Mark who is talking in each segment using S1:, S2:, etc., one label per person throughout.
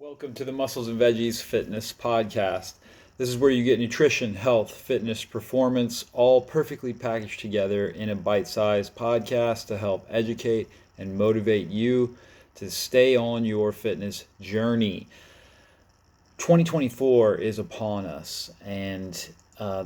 S1: Welcome to the Muscles and Veggies Fitness Podcast. This is where you get nutrition, health, fitness, performance, all perfectly packaged together in a bite-sized podcast to help educate and motivate you to stay on your fitness journey. 2024 is upon us, and I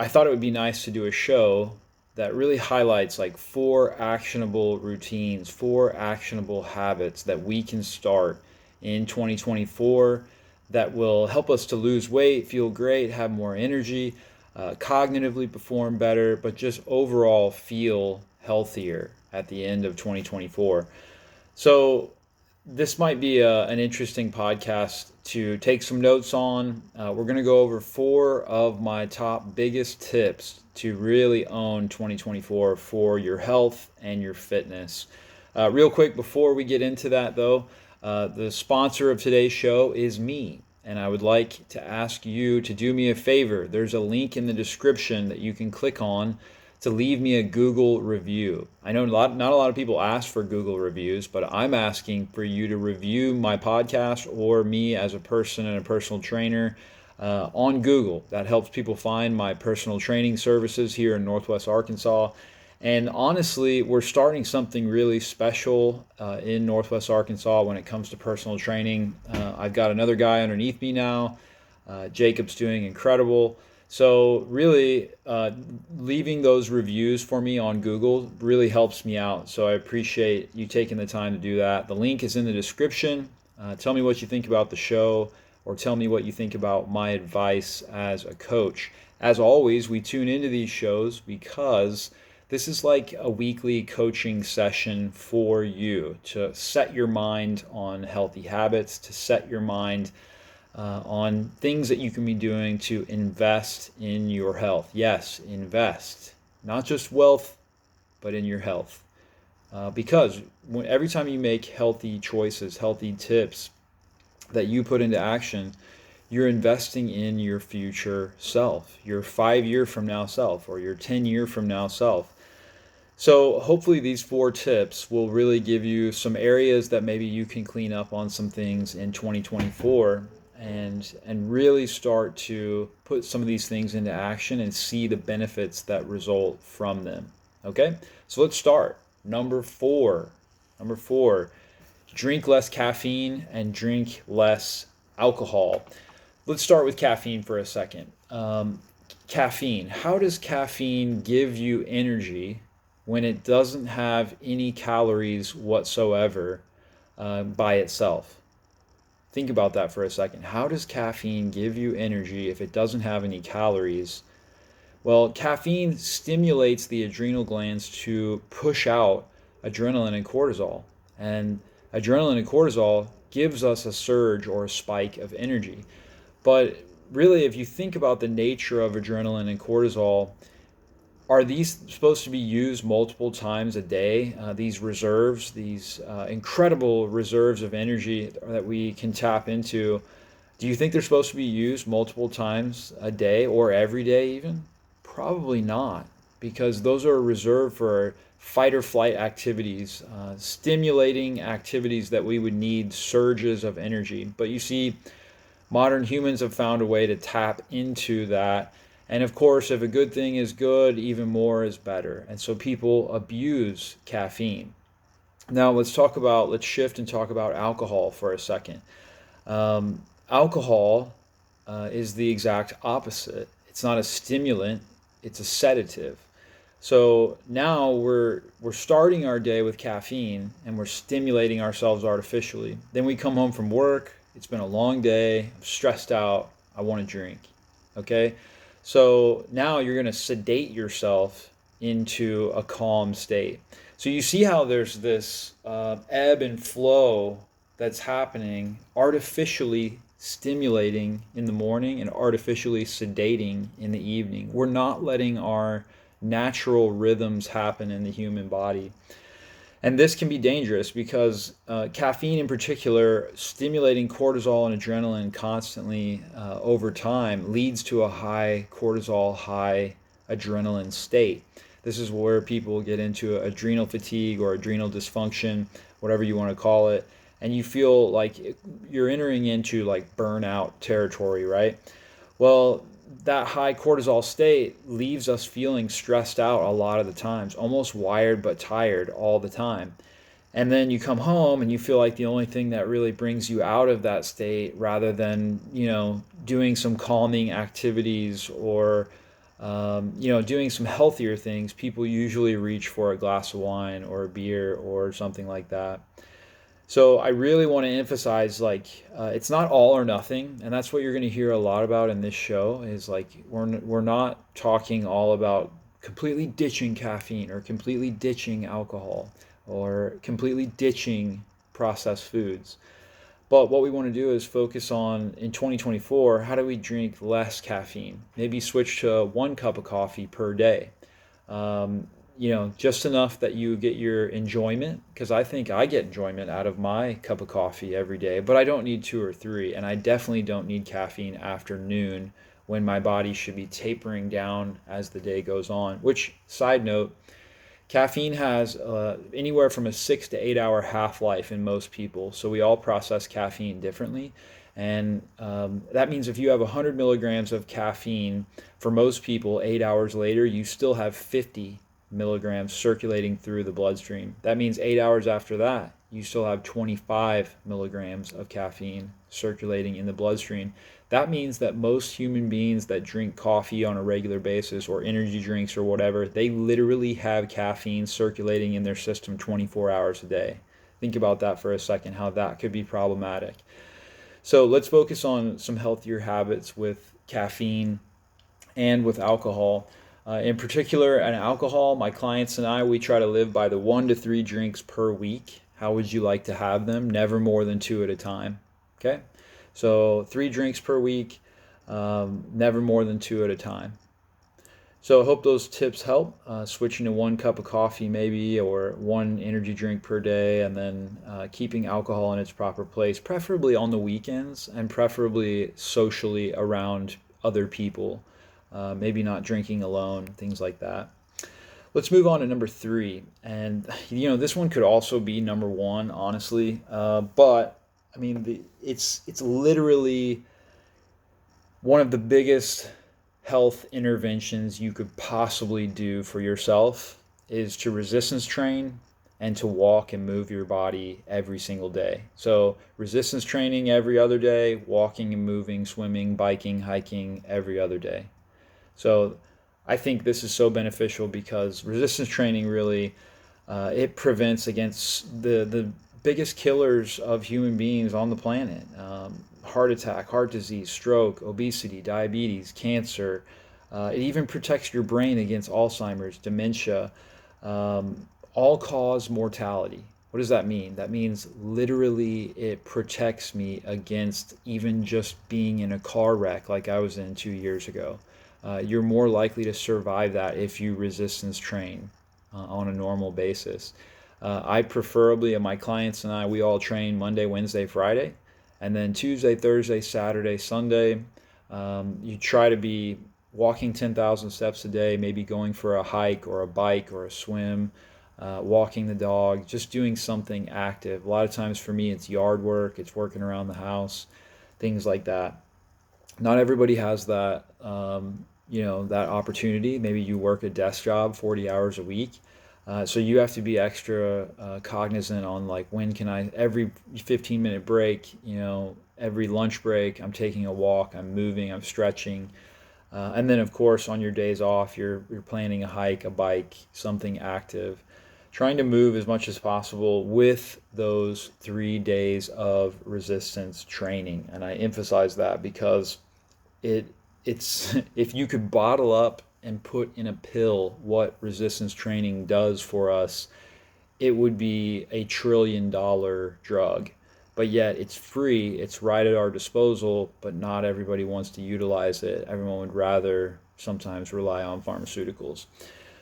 S1: thought it would be nice to do a show that really highlights like 4 actionable routines, 4 actionable habits that we can start in 2024 that will help us to lose weight, feel great, have more energy, cognitively perform better, but just overall feel healthier at the end of 2024. So this might be an interesting podcast to take some notes on. We're going to go over 4 of my top biggest tips to really own 2024 for your health and your fitness. Real quick, before we get into that though, the sponsor of today's show is me, and I would like to ask you to do me a favor. There's a link in the description that you can click on to leave me a Google review. I know not a lot of people ask for Google reviews, but I'm asking for you to review my podcast or me as a person and a personal trainer on Google. That helps people find my personal training services here in Northwest Arkansas. And honestly, we're starting something really special in Northwest Arkansas when it comes to personal training. I've got another guy underneath me now. Jacob's doing incredible. So really, leaving those reviews for me on Google really helps me out. So I appreciate you taking the time to do that. The link is in the description. Tell me what you think about the show, or tell me what you think about my advice as a coach. As always, we tune into these shows because this is like a weekly coaching session for you to set your mind on healthy habits, to set your mind on things that you can be doing to invest in your health. Yes, invest, not just wealth, but in your health. Because every time you make healthy choices, healthy tips that you put into action, you're investing in your future self, your 5 year from now self, or your 10 year from now self. So hopefully these 4 tips will really give you some areas that maybe you can clean up on some things in 2024 and really start to put some of these things into action and see the benefits that result from them. Okay? So let's start. Number 4. Drink less caffeine and drink less alcohol. Let's start with caffeine for a second. Caffeine. How does caffeine give you energy when it doesn't have any calories whatsoever by itself? Think about that for a second. How does caffeine give you energy if it doesn't have any calories? Well, caffeine stimulates the adrenal glands to push out adrenaline and cortisol. And adrenaline and cortisol gives us a surge or a spike of energy. But really, if you think about the nature of adrenaline and cortisol, are these supposed to be used multiple times a day? These reserves, these incredible reserves of energy that we can tap into, do you think they're supposed to be used multiple times a day or every day even? Probably not, because those are reserved for fight or flight activities, stimulating activities that we would need surges of energy. But you see, modern humans have found a way to tap into that. And of course, if a good thing is good, even more is better. And so people abuse caffeine. Now let's shift and talk about alcohol for a second. Alcohol is the exact opposite. It's not a stimulant, it's a sedative. So now we're starting our day with caffeine and we're stimulating ourselves artificially. Then we come home from work, it's been a long day, I'm stressed out, I want to drink. Okay? So now you're going to sedate yourself into a calm state. So you see how there's this ebb and flow that's happening, artificially stimulating in the morning and artificially sedating in the evening. We're not letting our natural rhythms happen in the human body. And this can be dangerous because caffeine in particular, stimulating cortisol and adrenaline constantly over time leads to a high cortisol, high adrenaline state. This is where people get into adrenal fatigue or adrenal dysfunction, whatever you want to call it. and you feel like you're entering into like burnout territory, right? Well, that high cortisol state leaves us feeling stressed out a lot of the times, almost wired but tired all the time. And then you come home and you feel like the only thing that really brings you out of that state, rather than, doing some calming activities or, doing some healthier things, people usually reach for a glass of wine or a beer or something like that. So I really want to emphasize, like, it's not all or nothing, and that's what you're going to hear a lot about in this show. Is like we're not talking all about completely ditching caffeine or completely ditching alcohol or completely ditching processed foods. But what we want to do is focus on, in 2024, how do we drink less caffeine? Maybe switch to 1 cup of coffee per day. Just enough that you get your enjoyment, because I think I get enjoyment out of my cup of coffee every day, but I don't need 2 or 3, and I definitely don't need caffeine after noon when my body should be tapering down as the day goes on. Which, side note, caffeine has anywhere from a 6 to 8 hour half life in most people, so we all process caffeine differently. And that means if you have 100 milligrams of caffeine, for most people, 8 hours later, you still have 50 milligrams circulating through the bloodstream. That means 8 hours after that, you still have 25 milligrams of caffeine circulating in the bloodstream. That means that most human beings that drink coffee on a regular basis or energy drinks or whatever, they literally have caffeine circulating in their system 24 hours a day. Think about that for a second, how that could be problematic. So let's focus on some healthier habits with caffeine and with alcohol. In particular, an alcohol, my clients and I, we try to live by the 1 to 3 drinks per week. How would you like to have them? Never more than 2 at a time. Okay? So 3 drinks per week, never more than 2 at a time. So I hope those tips help. Switching to 1 cup of coffee maybe, or 1 energy drink per day, and then keeping alcohol in its proper place, preferably on the weekends, and preferably socially around other people. Maybe not drinking alone, things like that. Let's move on to number 3. And, this one could also be number 1, honestly. But, I mean, it's literally one of the biggest health interventions you could possibly do for yourself, is to resistance train and to walk and move your body every single day. So resistance training every other day, walking and moving, swimming, biking, hiking every other day. So I think this is so beneficial because resistance training really, it prevents against the biggest killers of human beings on the planet. Heart attack, heart disease, stroke, obesity, diabetes, cancer. It even protects your brain against Alzheimer's, dementia, all-cause mortality. What does that mean? That means literally it protects me against even just being in a car wreck like I was in 2 years ago. You're more likely to survive that if you resistance train on a normal basis. I preferably, and my clients and I, we all train Monday, Wednesday, Friday, and then Tuesday, Thursday, Saturday, Sunday. You try to be walking 10,000 steps a day, maybe going for a hike or a bike or a swim, walking the dog, just doing something active. A lot of times for me, it's yard work, it's working around the house, things like that. Not everybody has that, that opportunity. Maybe you work a desk job 40 hours a week. So you have to be extra cognizant on, like, when can I, every 15-minute break, every lunch break, I'm taking a walk, I'm moving, I'm stretching. And then, of course, on your days off, you're planning a hike, a bike, something active. Trying to move as much as possible with those 3 days of resistance training. And I emphasize that because it's if you could bottle up and put in a pill what resistance training does for us, it would be a $1 trillion drug. But yet it's free, it's right at our disposal, but not everybody wants to utilize it. Everyone would rather sometimes rely on pharmaceuticals.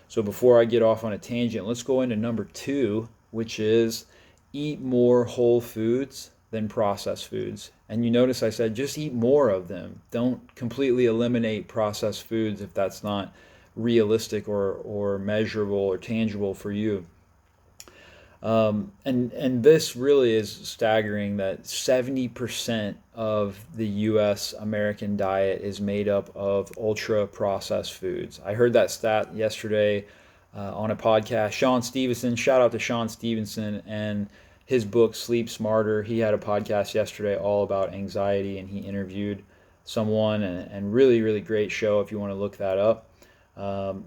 S1: So before I get off on a tangent, let's go into number 2, which is eat more whole foods than processed foods. And you notice I said just eat more of them. Don't completely eliminate processed foods if that's not realistic or measurable or tangible for you. And this really is staggering that 70% of the US American diet is made up of ultra processed foods. I heard that stat yesterday on a podcast. Sean Stevenson, shout out to Sean Stevenson and his book Sleep Smarter. He had a podcast yesterday all about anxiety, and he interviewed someone, and really, really great show if you want to look that up.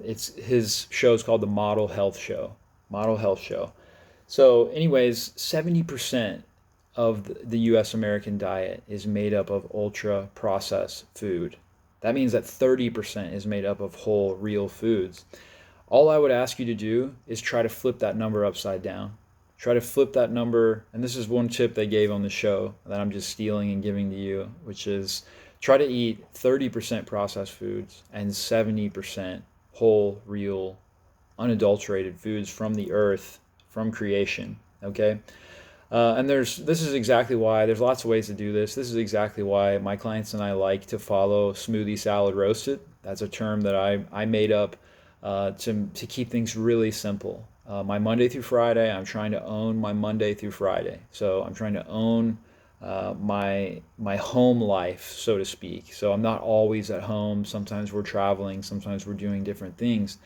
S1: It's his show is called the Model Health Show. Model Health Show. So, anyways, 70% of the US American diet is made up of ultra processed food. That means that 30% is made up of whole, real foods. All I would ask you to do is try to flip that number upside down. Try to flip that number, and this is one tip they gave on the show that I'm just stealing and giving to you, which is try to eat 30% processed foods and 70% whole, real, unadulterated foods from the earth, from creation. Okay, and this is exactly why there's lots of ways to do this. This is exactly why my clients and I like to follow smoothie salad roasted. That's a term that I made up to keep things really simple. My Monday through Friday, I'm trying to own my Monday through Friday. So I'm trying to own my home life, so to speak. So I'm not always at home. Sometimes we're traveling. Sometimes we're doing different things,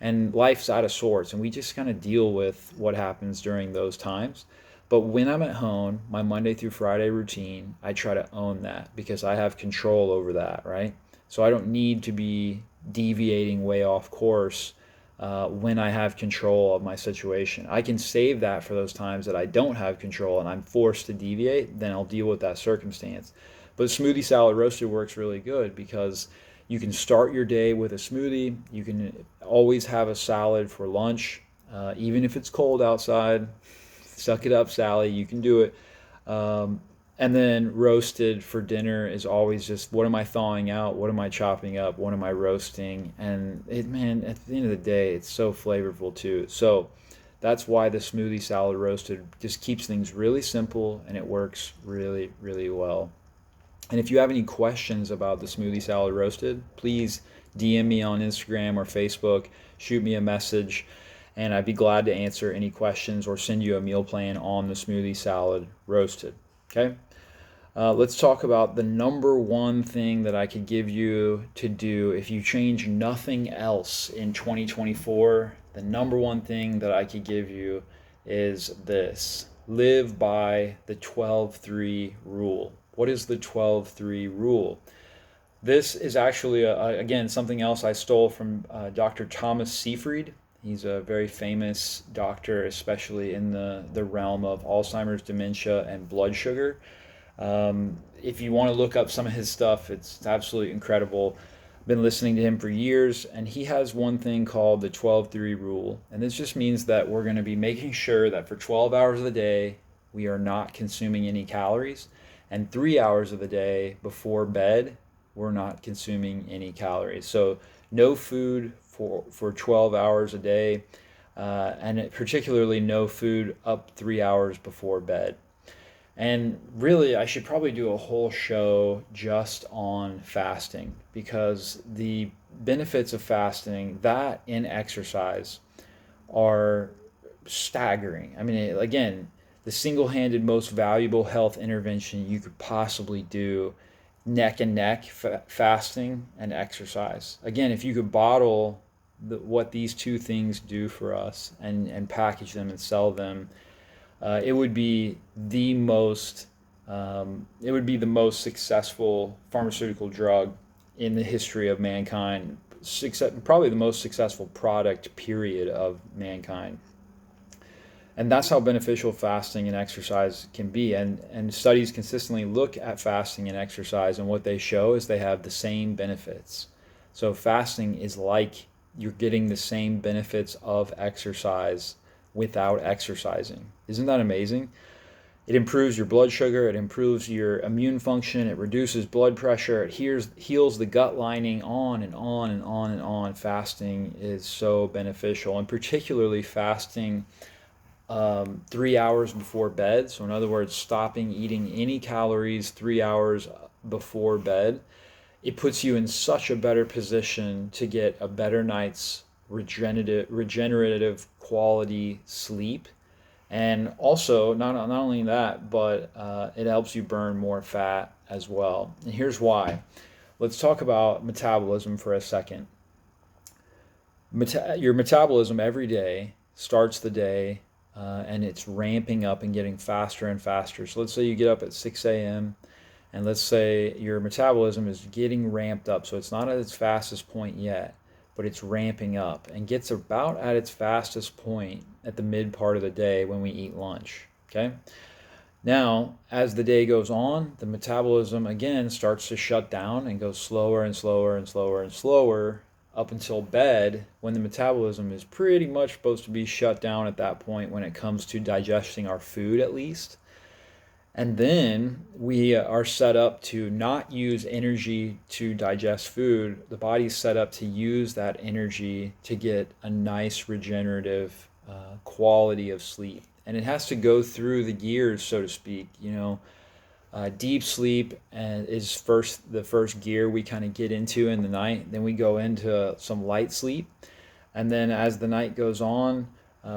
S1: and life's out of sorts, and we just kind of deal with what happens during those times. But when I'm at home, my Monday through Friday routine, I try to own that because I have control over that, right? So I don't need to be deviating way off course when I have control of my situation. I can save that for those times that I don't have control and I'm forced to deviate, then I'll deal with that circumstance. But smoothie salad roasted works really good because you can start your day with a smoothie. You can always have a salad for lunch, even if it's cold outside. Suck it up, Sally. You can do it. Um, and then roasted for dinner is always just what am I thawing out? What am I chopping up? What am I roasting? And it, man, at the end of the day, it's so flavorful too. So that's why the smoothie salad roasted just keeps things really simple and it works really, really well. And if you have any questions about the smoothie salad roasted, please DM me on Instagram or Facebook, shoot me a message, and I'd be glad to answer any questions or send you a meal plan on the smoothie salad roasted. Okay? Let's talk about the number one thing that I could give you to do if you change nothing else in 2024. The number one thing that I could give you is this: live by the 12-3 rule. What is the 12-3 rule? This is actually, again, something else I stole from Dr. Thomas Seyfried. He's a very famous doctor, especially in the realm of Alzheimer's, dementia, and blood sugar. If you want to look up some of his stuff, it's absolutely incredible. I've been listening to him for years, and he has one thing called the 12-3 rule. And this just means that we're going to be making sure that for 12 hours of the day, we are not consuming any calories. And 3 hours of the day before bed, we're not consuming any calories. So no food for 12 hours a day, and particularly no food up 3 hours before bed. And really, I should probably do a whole show just on fasting because the benefits of fasting, that in exercise, are staggering. I mean, again, the single handed most valuable health intervention you could possibly do, neck and neck fasting and exercise. Again, if you could bottle what these two things do for us and package them and sell them, it would be the most successful pharmaceutical drug in the history of mankind. Probably the most successful product, period, of mankind. And that's how beneficial fasting and exercise can be. And studies consistently look at fasting and exercise, and what they show is they have the same benefits. So fasting is like you're getting the same benefits of exercise without exercising. Isn't that amazing? It improves your blood sugar, it improves your immune function, it reduces blood pressure, it heals the gut lining, on and on and on and on. Fasting is so beneficial, and particularly fasting 3 hours before bed. So, in other words, stopping eating any calories 3 hours before bed. It puts you in such a better position to get a better night's regenerative quality sleep. And also, not only that, but it helps you burn more fat as well. And here's why. Let's talk about metabolism for a second. Your metabolism every day starts the day and it's ramping up and getting faster and faster. So let's say you get up at 6 a.m. and let's say your metabolism is getting ramped up. So it's not at its fastest point yet, but it's ramping up and gets about at its fastest point at the mid part of the day when we eat lunch. Okay. Now, as the day goes on, the metabolism again starts to shut down and goes slower and slower and slower and slower up until bed, when the metabolism is pretty much supposed to be shut down at that point when it comes to digesting our food, at least. And then we are set up to not use energy to digest food. The body's set up to use that energy to get a nice regenerative quality of sleep. And it has to go through the gears, so to speak. Deep sleep is the first gear we kind of get into in the night. Then we go into some light sleep. And then as the night goes on,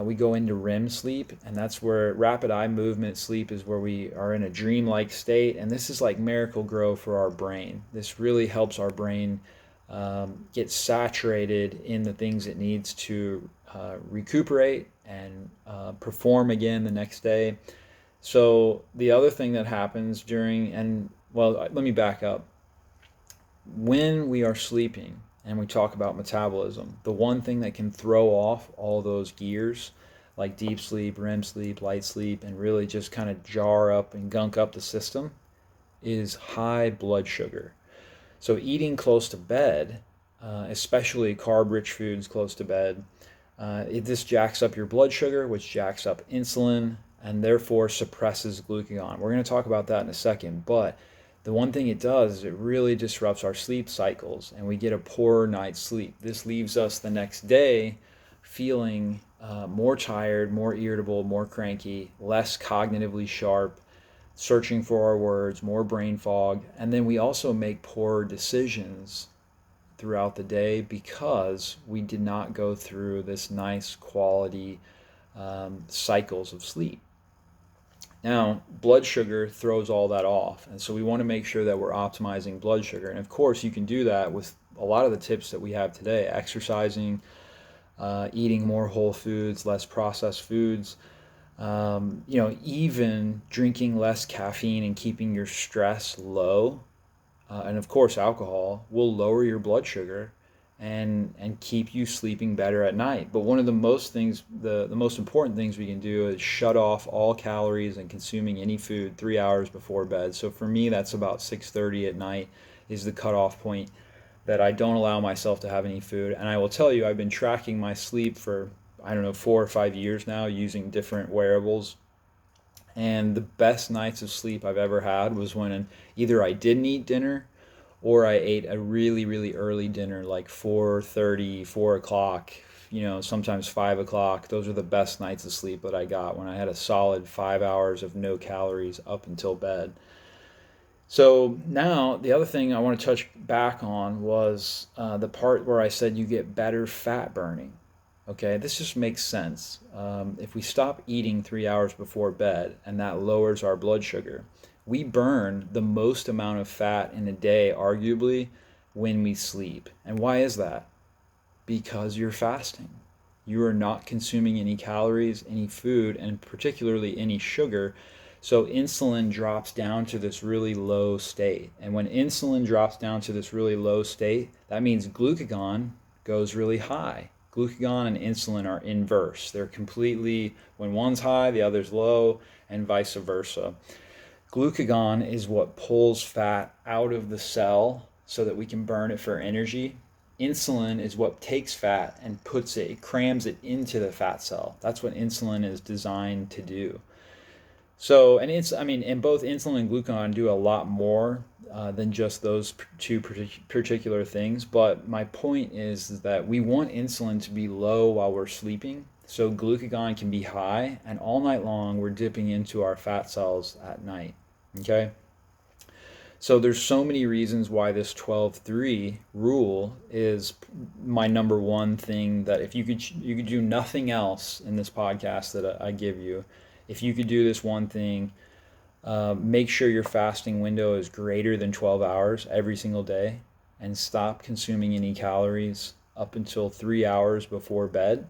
S1: we go into REM sleep, and that's where rapid eye movement sleep is, where we are in a dreamlike state. And this is like miracle grow for our brain. This really helps our brain get saturated in the things it needs to recuperate and perform again the next day. So the other thing that happens let me back up. When we are sleeping and we talk about metabolism, the one thing that can throw off all those gears, like deep sleep, REM sleep, light sleep, and really just kind of jar up and gunk up the system, is high blood sugar. So eating close to bed, especially carb-rich foods close to bed, this jacks up your blood sugar, which jacks up insulin, and therefore suppresses glucagon. We're going to talk about that in a second, but the one thing it does is it really disrupts our sleep cycles, and we get a poorer night's sleep. This leaves us the next day feeling more tired, more irritable, more cranky, less cognitively sharp, searching for our words, more brain fog, and then we also make poorer decisions throughout the day because we did not go through this nice quality cycles of sleep. Now, blood sugar throws all that off, and so we want to make sure that we're optimizing blood sugar. And of course, you can do that with a lot of the tips that we have today: exercising, eating more whole foods, less processed foods, even drinking less caffeine and keeping your stress low. And of course, alcohol will lower your blood sugar and keep you sleeping better at night. But one of the most important things we can do is shut off all calories and consuming any food 3 hours before bed. So for me, that's about 6:30 at night is the cutoff point that I don't allow myself to have any food. And I will tell you, I've been tracking my sleep for, I don't know, 4 or 5 years now using different wearables. And the best nights of sleep I've ever had was when either I didn't eat dinner or I ate a really, really early dinner, like 4:30, 4 o'clock, sometimes 5 o'clock. Those are the best nights of sleep that I got, when I had a solid 5 hours of no calories up until bed. So now the other thing I want to touch back on was the part where I said you get better fat burning. Okay, this just makes sense. If we stop eating 3 hours before bed and that lowers our blood sugar, we burn the most amount of fat in a day, arguably, when we sleep. And why is that? Because you're fasting. You are not consuming any calories, any food, and particularly any sugar. So insulin drops down to this really low state. And when insulin drops down to this really low state, that means glucagon goes really high. Glucagon and insulin are inverse. They're completely, when one's high, the other's low, and vice versa. Glucagon is what pulls fat out of the cell so that we can burn it for energy. Insulin is what takes fat and crams it into the fat cell. That's what insulin is designed to do. So, and both insulin and glucagon do a lot more than just those two particular things. But my point is that we want insulin to be low while we're sleeping, so glucagon can be high, and all night long we're dipping into our fat cells at night. Okay? So there's so many reasons why this 12-3 rule is my number one thing, that if you could do nothing else in this podcast that I give you, if you could do this one thing, make sure your fasting window is greater than 12 hours every single day, and stop consuming any calories up until 3 hours before bed.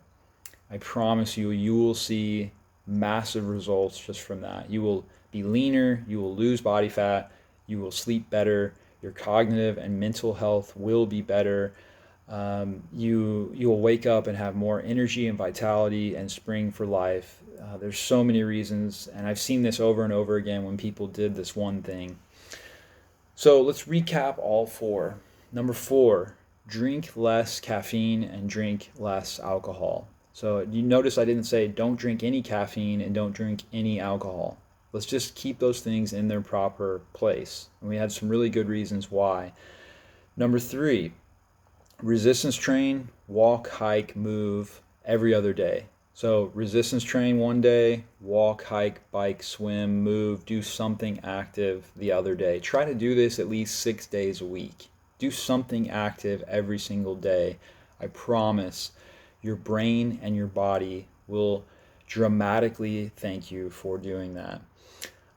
S1: I promise you, you will see massive results just from that. You will be leaner, you will lose body fat, you will sleep better, your cognitive and mental health will be better. You will wake up and have more energy and vitality and spring for life. There's so many reasons, and I've seen this over and over again when people did this one thing. So let's recap all four. Number 4, drink less caffeine and drink less alcohol. So you notice I didn't say don't drink any caffeine and don't drink any alcohol. Let's just keep those things in their proper place. And we had some really good reasons why. Number 3, resistance train, walk, hike, move every other day. So resistance train one day, walk, hike, bike, swim, move, do something active the other day. Try to do this at least 6 days a week. Do something active every single day. I promise your brain and your body will dramatically thank you for doing that.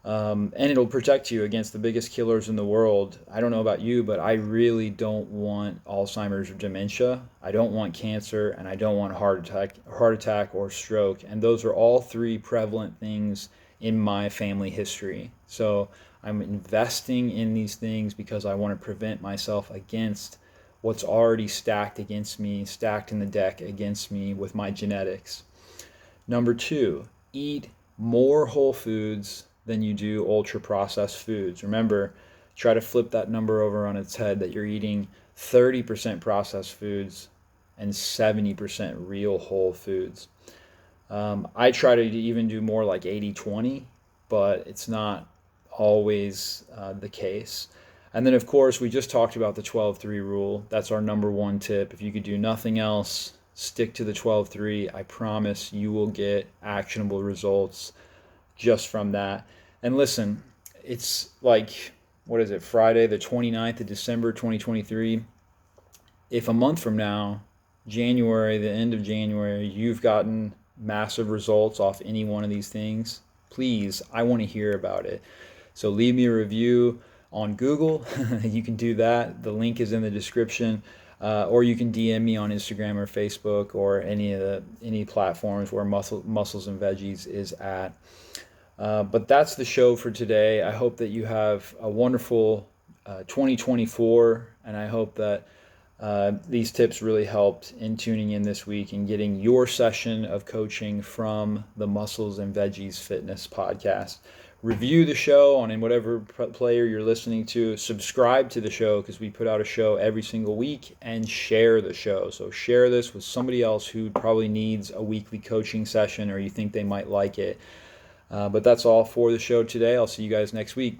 S1: And it'll protect you against the biggest killers in the world. I don't know about you, but I really don't want Alzheimer's or dementia. I don't want cancer, and I don't want heart attack or stroke. And those are all 3 prevalent things in my family history. So I'm investing in these things because I want to prevent myself against what's already stacked against me, stacked in the deck against me with my genetics. Number 2, eat more whole foods than you do ultra processed foods. Remember, try to flip that number over on its head, that you're eating 30% processed foods and 70% real whole foods. I try to even do more like 80-20, but it's not always the case. And then, of course, we just talked about the 12-3 rule. That's our number 1 tip. If you could do nothing else, stick to the 12-3. I promise you will get actionable results just from that. And listen, it's like, what is it, Friday the 29th of December 2023. If a month from now, January, the end of January, you've gotten massive results off any one of these things, please, I want to hear about it. So leave me a review on Google. You can do that. The link is in the description. Or you can DM me on Instagram or Facebook or any platforms where Muscles and Veggies is at. But that's the show for today. I hope that you have a wonderful 2024, and I hope that these tips really helped in tuning in this week and getting your session of coaching from the Muscles and Veggies Fitness podcast. Review the show on whatever player you're listening to. Subscribe to the show, because we put out a show every single week, and share the show. So share this with somebody else who probably needs a weekly coaching session, or you think they might like it. But that's all for the show today. I'll see you guys next week.